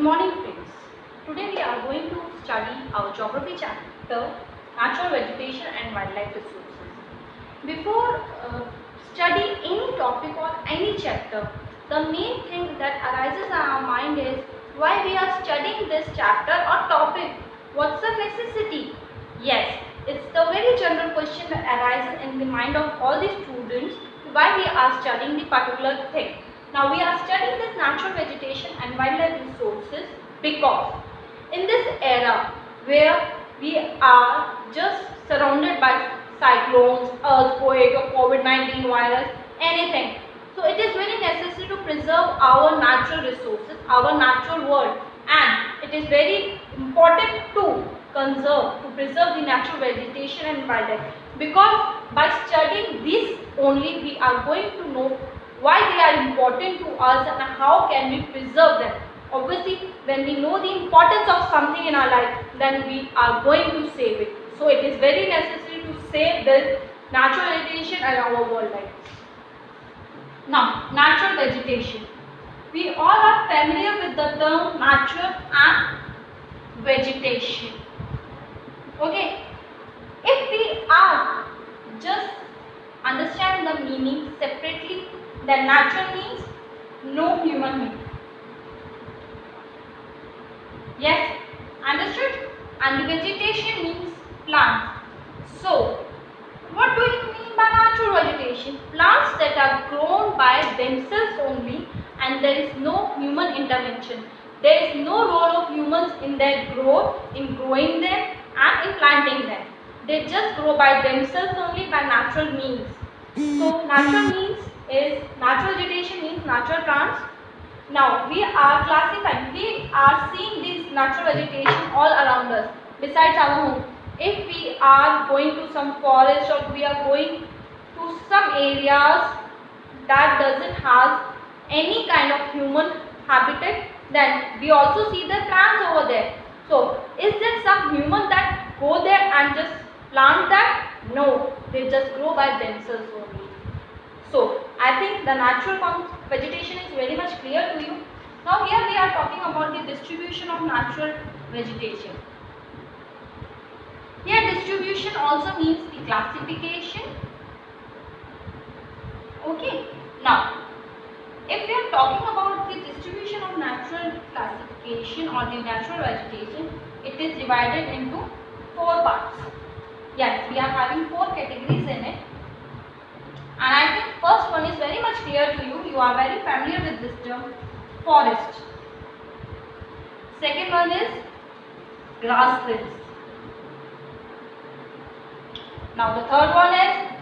morning friends. Today we are going to study our geography chapter, natural vegetation and wildlife resources. Before studying any topic or any chapter, the main thing that arises in our mind is why we are studying this chapter or topic. What's the necessity? Yes, it's the very general question that arises in the mind of all the students why we are studying the particular thing. Now we are studying this natural vegetation and wildlife resources because in this era where we are just surrounded by cyclones, earthquake or COVID-19 virus, anything. So it is very necessary to preserve our natural resources, our natural world, and it is very important to preserve the natural vegetation and wildlife, because by studying this only we are going to know why they are important to us and how can we preserve them. Obviously, when we know the importance of something in our life, then we are going to save it. So it is very necessary to save this natural vegetation and our world life. Now, natural vegetation. We all are familiar with the term natural and vegetation. Okay, if we are just understand the meaning separately, then natural means no human being. Yes, understood? And vegetation means plants. So, what do you mean by natural vegetation? Plants that are grown by themselves only and there is no human intervention. There is no role of humans in their growth, in growing them and in planting them. They just grow by themselves only by natural means. So natural vegetation means natural plants. Now we are classifying, we are seeing this natural vegetation all around us besides our home. If we are going to some forest or we are going to some areas that doesn't have any kind of human habitat, then we also see the plants over there. So is there some human that go there and just plant that? No, they just grow by themselves only. So I think the natural vegetation is very much clear to you. Now here we are talking about the distribution of natural vegetation. Here distribution also means the classification. Okay. Now if we are talking about the distribution of natural classification or the natural vegetation, it is divided into 4 parts. Yes, we are having 4 categories in it. And I think first one is very much clear to you. You are very familiar with this term, forest. Second one is grasslands. Now the third one is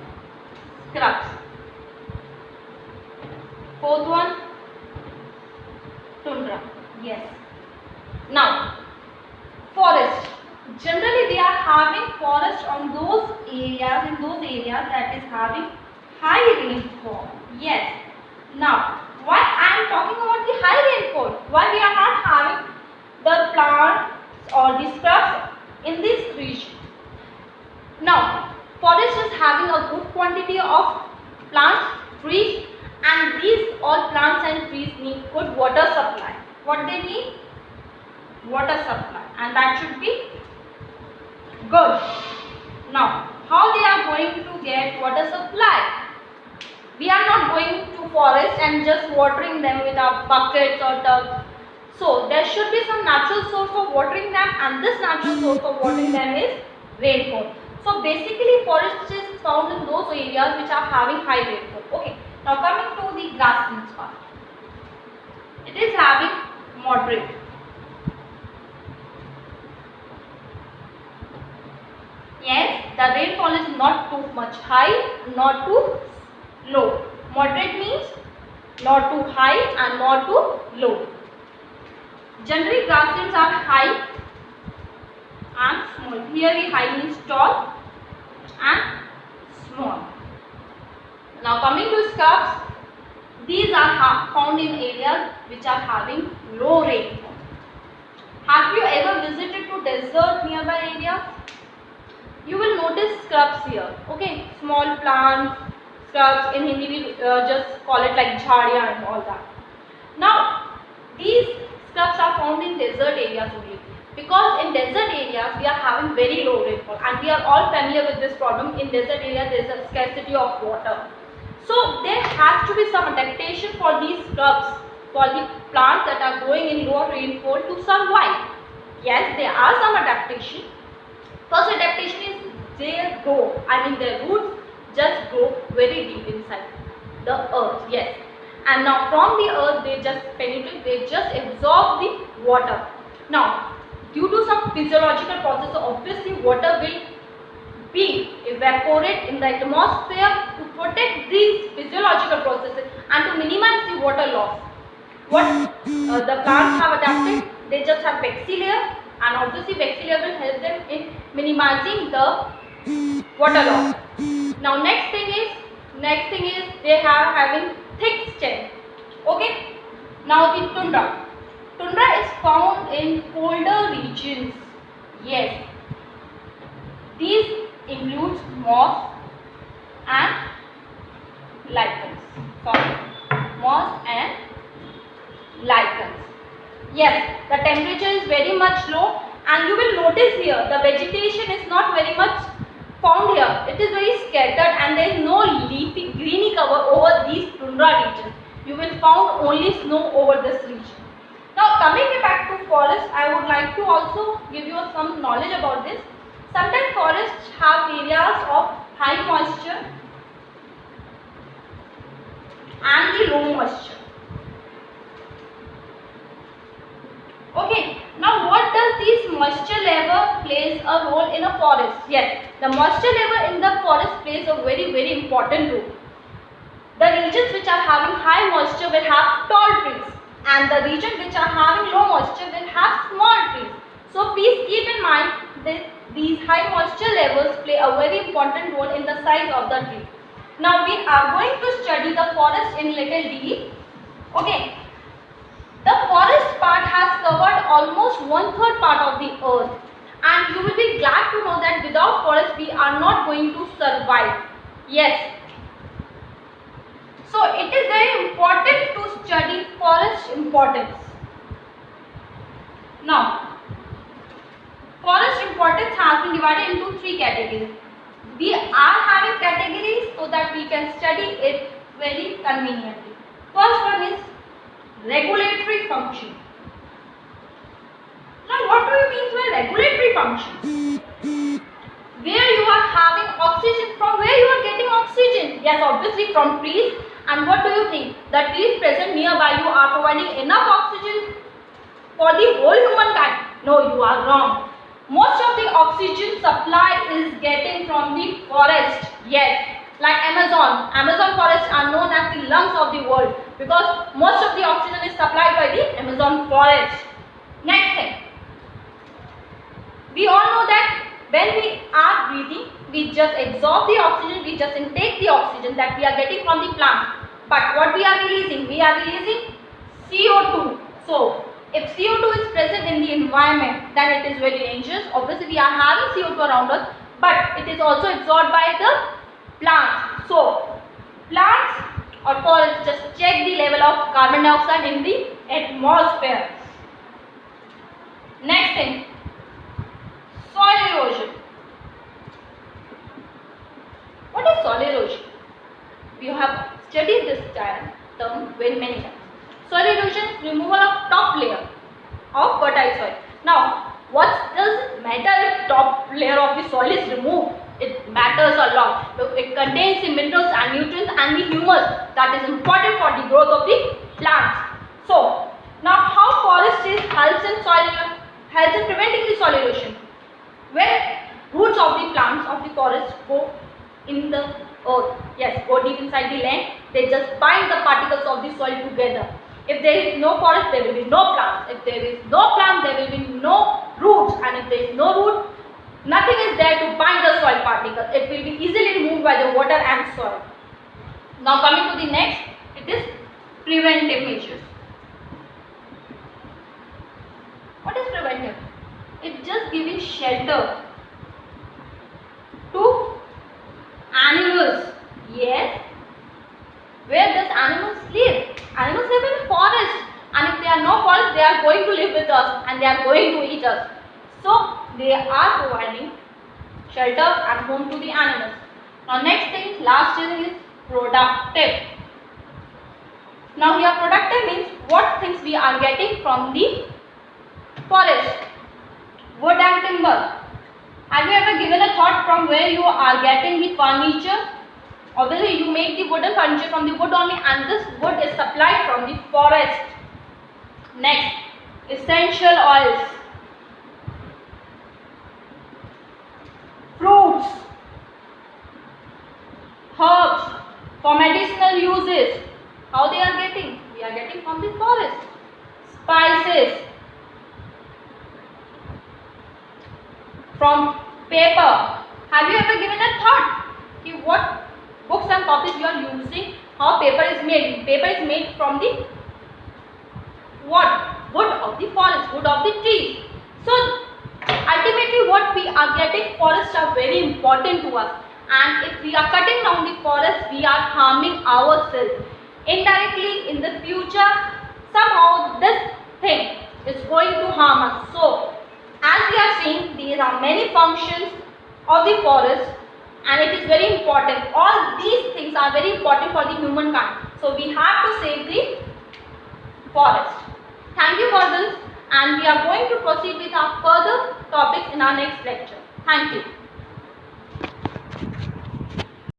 scrubs. Fourth one, tundra. Yes. Now, forest. Generally, they are having forest on those areas, that is having high rainfall. Yes. Now, why I am talking about the high rainfall? Why we are not having the plants or the scrubs in this region? Now, forest is having a good quantity of plants, trees, and these all plants and trees need good water supply. What they need? Water supply, and that should be good. Now, how they are going to get water supply? We are not going to forest and just watering them with our buckets or tubs. So there should be some natural source of watering them, and this natural source of watering them is rainfall. So basically forest is found in those areas which are having high rainfall. Okay. Now coming to the grasslands part. It is having moderate. Yes, the rainfall is not too much high, not too low. Moderate means not too high and not too low. Generally grasslands are high and small. Here high means tall and small. Now coming to scrubs, these are found in areas which are having low rainfall. Have you ever visited to desert nearby areas? You will notice scrubs here. Okay, small plants, scrubs. In Hindi we just call it like jhadiyan and all that. Now these scrubs are found in desert areas only. Because in desert areas we are having very low rainfall, and we are all familiar with this problem. In desert area there is a scarcity of water. So there has to be some adaptation for these scrubs, for the plants that are growing in low rainfall to survive. Yes, there are some adaptation. First adaptation is they grow, their roots just grow very deep inside the earth. Yes, and now from the earth they just penetrate, they just absorb the water. Now due to some physiological process, obviously water will be evaporated in the atmosphere to protect these physiological processes and to minimize the water loss. What the plants have adapted, they just have waxy layer, and obviously waxy layer will help them in minimizing the water loss. Now next thing is they are having thick stem. Okay. Now the tundra. Tundra is found in colder regions. Yes. These includes moss and lichens. Moss and lichens. Yes, the temperature is very much low, and you will notice here the vegetation is not very much found here. It is very scattered, and there is no leafy greeny cover over these tundra regions. You will find only snow over this region. Now coming back to forest, I would like to also give you some knowledge about this. Sometimes forests have areas of high moisture and the low moisture. Okay, now what does this moisture level plays a role in a forest? Yes, the moisture level in the forest plays a very important role. The regions which are having high moisture will have tall trees, and the regions which are having low moisture will have small trees. So please keep in mind that these high moisture levels play a very important role in the size of the tree. Now we are going to study the forest in little deep. Okay. The forest part has covered almost 1/3 part of the earth, and you will be glad to know that without forest we are not going to survive. Yes. So it is very important to study forest importance. Now, forest importance has been divided into 3 categories. We are having categories so that we can study it very conveniently. First one is regulatory function. Now what do you mean by regulatory function? Where you are having oxygen, from where you are getting oxygen? Yes, obviously from trees. And what do you think? The trees present nearby you are providing enough oxygen for the whole humankind? No, you are wrong. Most of the oxygen supply is getting from the forest. Yes. Like Amazon forests are known as the lungs of the world because most of the oxygen is supplied by the Amazon forest. Next thing, we all know that when we are breathing, we just absorb the oxygen, we just intake the oxygen that we are getting from the plant. But what we are releasing? We are releasing CO2. So, if CO2 is present in the environment, then it is very dangerous. Obviously, we are having CO2 around us, but it is also absorbed by the plants. So, plants or forests just check the level of carbon dioxide in the atmosphere. Next thing, soil erosion. What is soil erosion? We have studied this term very many times. Soil erosion is removal of top layer of fertile soil. Now, what does matter if top layer of the soil is removed? It matters a lot. It contains the minerals and nutrients and the humus that is important for the growth of the plants. So, now how forest helps in preventing the soil erosion? When roots of the plants of the forest go in the earth, yes, go deep inside the land, they just bind the particles of the soil together. If there is no forest, there will be no plants. If there is no plant, there will be no roots. And if there is no root, nothing is there to bind the soil particles. It will be easily removed by the water and soil. Now coming to the next, it is preventive measures. What is preventive? It's just giving shelter to animals. Yes. Where does animals live? Animals live in forest, and if there are no forests, they are going to live with us and they are going to eat us. So they are providing shelter and home to the animals. Now next thing, last thing is productive. Now here productive means what things we are getting from the forest. Wood and timber. Have you ever given a thought from where you are getting the furniture? Obviously you make the wooden furniture from the wood only, and this wood is supplied from the forest. Next, essential oils. Fruits, herbs for medicinal uses. How they are getting? We are getting from the forest. Spices, from paper. Have you ever given a thought what books and copies you are using? How paper is made? Paper is made from the what? Wood of the forest, wood of the trees. So ultimately what we are getting, forests are very important to us, and if we are cutting down the forest, we are harming ourselves. Indirectly in the future, somehow this thing is going to harm us. So as we are seeing, there are many functions of the forest and it is very important. All these things are very important for the humankind. So we have to save the forest. Thank you for this, and we are going to proceed with our further topics in our next lecture. Thank you.